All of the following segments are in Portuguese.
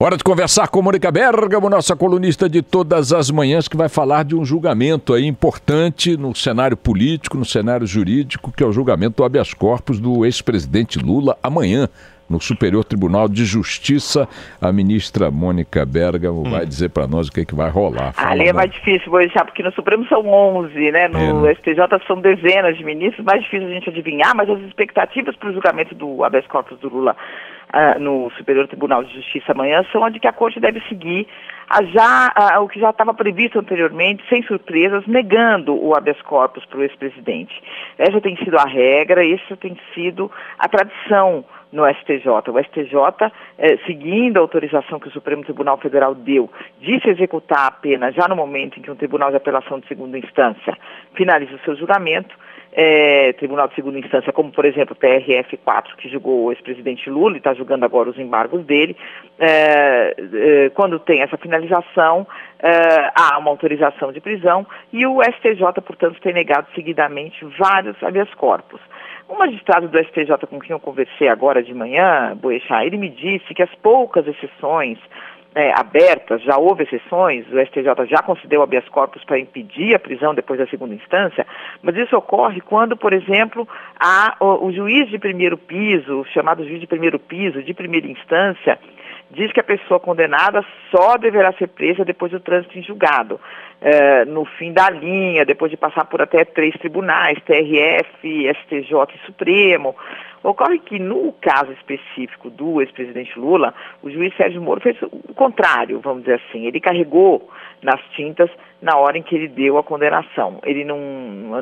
Hora de conversar com Mônica Bergamo, nossa colunista de todas as manhãs, que vai falar de um julgamento aí importante no cenário político, no cenário jurídico, que é o julgamento do habeas corpus do ex-presidente Lula amanhã, no Superior Tribunal de Justiça. A ministra Mônica Bergamo vai dizer para nós o que é que vai rolar. Ali é mais difícil, Boechat, porque no Supremo são 11, né? No STJ são dezenas de ministros, mais difícil a gente adivinhar, mas as expectativas para o julgamento do habeas corpus do Lula no Superior Tribunal de Justiça amanhã são a de que a Corte deve seguir o que já estava previsto anteriormente, sem surpresas, negando o habeas corpus para o ex-presidente. Essa tem sido a regra, essa tem sido a tradição no STJ. O STJ, seguindo a autorização que o Supremo Tribunal Federal deu de se executar a pena já no momento em que um Tribunal de Apelação de Segunda Instância finaliza o seu julgamento, Tribunal de Segunda Instância, como por exemplo o TRF4, que julgou o ex-presidente Lula e está julgando agora os embargos dele, quando tem essa finalização, há uma autorização de prisão e o STJ, portanto, tem negado seguidamente vários habeas corpus. Um magistrado do STJ com quem eu conversei agora de manhã, Boechat, ele me disse que as poucas exceções abertas, já houve exceções, o STJ já concedeu habeas corpus para impedir a prisão depois da segunda instância, mas isso ocorre quando, por exemplo, o juiz de primeiro piso, o chamado juiz de primeiro piso, de primeira instância, diz que a pessoa condenada só deverá ser presa depois do trânsito em julgado, no fim da linha, depois de passar por até 3 tribunais, TRF, STJ e Supremo. Ocorre que, no caso específico do ex-presidente Lula, o juiz Sérgio Moro fez o contrário, vamos dizer assim. Ele carregou nas tintas na hora em que ele deu a condenação.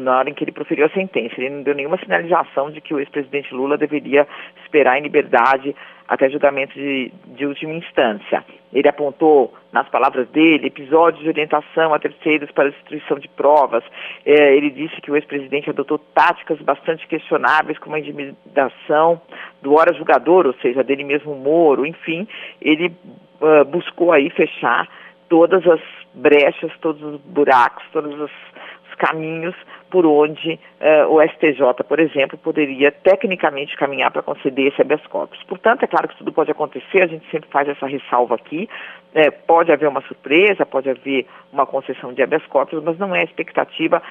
Na hora em que ele proferiu a sentença, ele não deu nenhuma sinalização de que o ex-presidente Lula deveria esperar em liberdade até julgamento de última instância. Ele apontou, nas palavras dele, episódios de orientação a terceiros para a destruição de provas. Ele disse que o ex-presidente adotou táticas bastante questionáveis, como a intimidação do hora julgador, ou seja, dele mesmo Moro. Enfim, ele buscou aí fechar todas as brechas, todos os buracos, todos os caminhos por onde o STJ, por exemplo, poderia tecnicamente caminhar para conceder esse habeas corpus. Portanto, é claro que tudo pode acontecer, a gente sempre faz essa ressalva aqui, pode haver uma surpresa, pode haver uma concessão de habeas corpus, mas não é a expectativa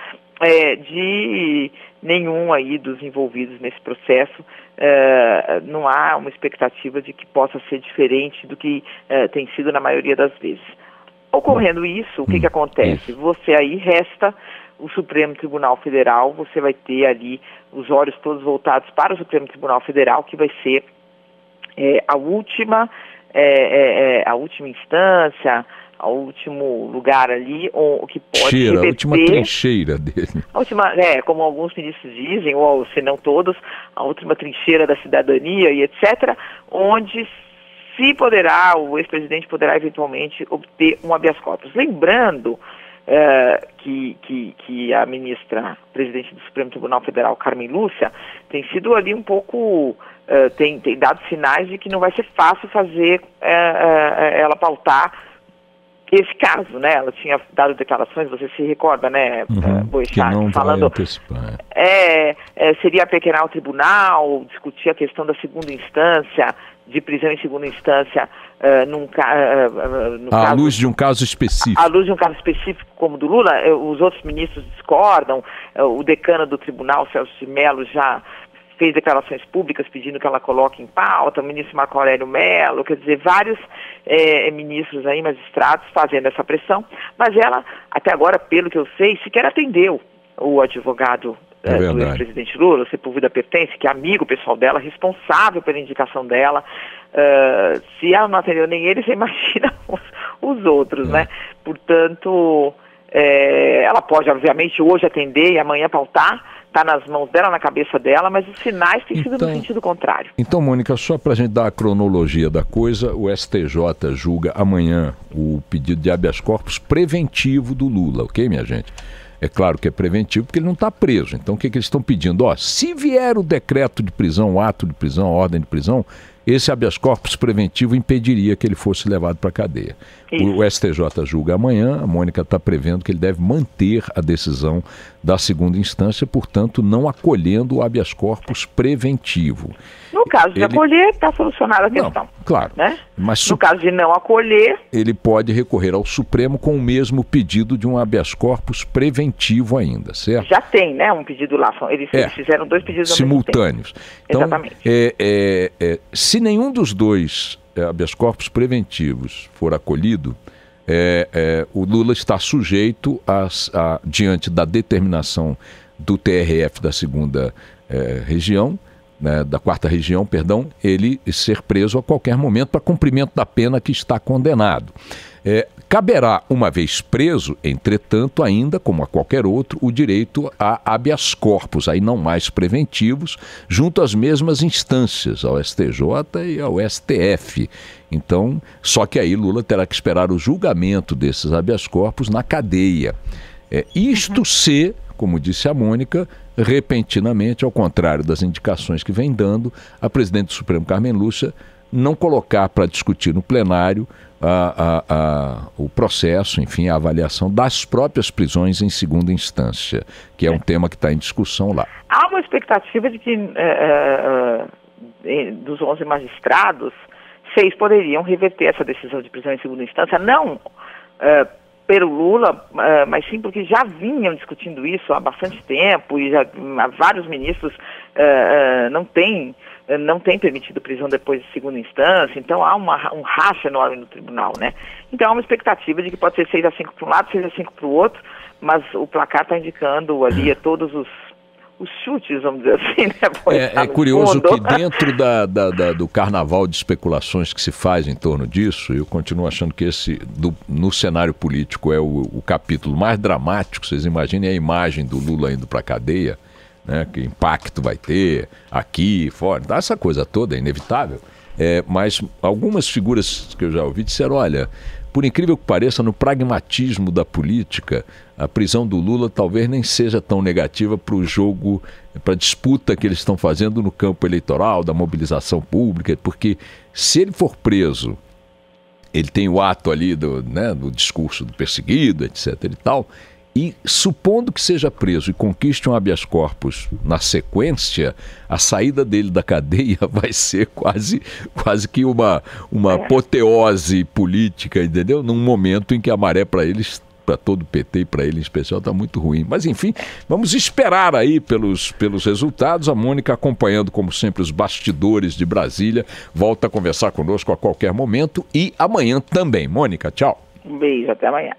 de nenhum aí dos envolvidos nesse processo, não há uma expectativa de que possa ser diferente do que tem sido na maioria das vezes. Ocorrendo isso, o que acontece? Você aí resta o Supremo Tribunal Federal, você vai ter ali os olhos todos voltados para o Supremo Tribunal Federal, que vai ser a última instância, o último lugar ali, o que pode reverter, a última trincheira dele. A última, como alguns ministros dizem, ou se não todos, a última trincheira da cidadania e etc., onde o ex-presidente poderá eventualmente obter um habeas corpus. Lembrando que a ministra, presidente do Supremo Tribunal Federal, Carmen Lúcia, tem sido ali um pouco, tem dado sinais de que não vai ser fácil fazer ela pautar esse caso, né? Ela tinha dado declarações, você se recorda, né, Boechat, falando, seria apequenar o tribunal, discutir a questão da segunda instância, de prisão em segunda instância, à luz de um caso específico. À luz de um caso específico como o do Lula, os outros ministros discordam, o decano do tribunal, Celso de Mello, já fez declarações públicas pedindo que ela coloque em pauta, o ministro Marco Aurélio Mello, quer dizer, vários ministros aí, magistrados, fazendo essa pressão, mas ela, até agora, pelo que eu sei, sequer atendeu o advogado do ex-presidente Lula, o Sepúlveda Pertence, que é amigo pessoal dela, responsável pela indicação dela. Se ela não atendeu nem ele, você imagina os outros, né? Portanto, ela pode, obviamente, hoje atender e amanhã pautar, está nas mãos dela, na cabeça dela, mas os sinais têm sido no sentido contrário. Então, Mônica, só para a gente dar a cronologia da coisa, o STJ julga amanhã o pedido de habeas corpus preventivo do Lula, ok, minha gente? É claro que é preventivo porque ele não está preso. Então o que eles estão pedindo? Se vier o decreto de prisão, o ato de prisão, a ordem de prisão, esse habeas corpus preventivo impediria que ele fosse levado para a cadeia. O STJ julga amanhã, a Mônica está prevendo que ele deve manter a decisão da segunda instância, portanto não acolhendo o habeas corpus preventivo. No caso de acolher, está solucionada a questão. Claro. Né? Mas no caso de não acolher... Ele pode recorrer ao Supremo com o mesmo pedido de um habeas corpus preventivo ainda, certo? Já tem, né, um pedido lá. Eles fizeram 2 pedidos simultâneos. Então, exatamente. Se nenhum dos 2 habeas corpus preventivos for acolhido, o Lula está sujeito diante da determinação do TRF da 2ª região, né, da 4ª região, perdão, ele ser preso a qualquer momento para cumprimento da pena que está condenado. Caberá, uma vez preso, entretanto, ainda, como a qualquer outro, o direito a habeas corpus, aí não mais preventivos, junto às mesmas instâncias, ao STJ e ao STF. Então, só que aí Lula terá que esperar o julgamento desses habeas corpus na cadeia. Isto se, como disse a Mônica, repentinamente, ao contrário das indicações que vem dando, a presidente do Supremo, Carmen Lúcia, não colocar para discutir no plenário o processo, enfim, a avaliação das próprias prisões em 2ª instância, que é um tema que está em discussão lá. Há uma expectativa de que dos 11 magistrados, 6 poderiam reverter essa decisão de prisão em 2ª instância, não pelo Lula, mas sim porque já vinham discutindo isso há bastante tempo e já vários ministros não têm permitido prisão depois de 2ª instância, então há um racha enorme no tribunal, né? Então há uma expectativa de que pode ser 6-5 para um lado, 6-5 para o outro, mas o placar está indicando ali todos os chutes, vamos dizer assim, né? É curioso que dentro do carnaval de especulações que se faz em torno disso, eu continuo achando que no cenário político é o capítulo mais dramático. Vocês imaginem a imagem do Lula indo para a cadeia, né? Que impacto vai ter aqui, fora, essa coisa toda é inevitável. Mas algumas figuras que eu já ouvi disseram, olha, por incrível que pareça, no pragmatismo da política, a prisão do Lula talvez nem seja tão negativa para o jogo, para a disputa que eles estão fazendo no campo eleitoral, da mobilização pública, porque se ele for preso, ele tem o ato ali do discurso do perseguido, etc. e tal, e supondo que seja preso e conquiste um habeas corpus na sequência, a saída dele da cadeia vai ser quase que uma apoteose política, entendeu? Num momento em que a maré para eles, para todo o PT e para ele em especial, está muito ruim. Mas enfim, vamos esperar aí pelos resultados. A Mônica acompanhando, como sempre, os bastidores de Brasília. Volta a conversar conosco a qualquer momento e amanhã também. Mônica, tchau. Um beijo, até amanhã.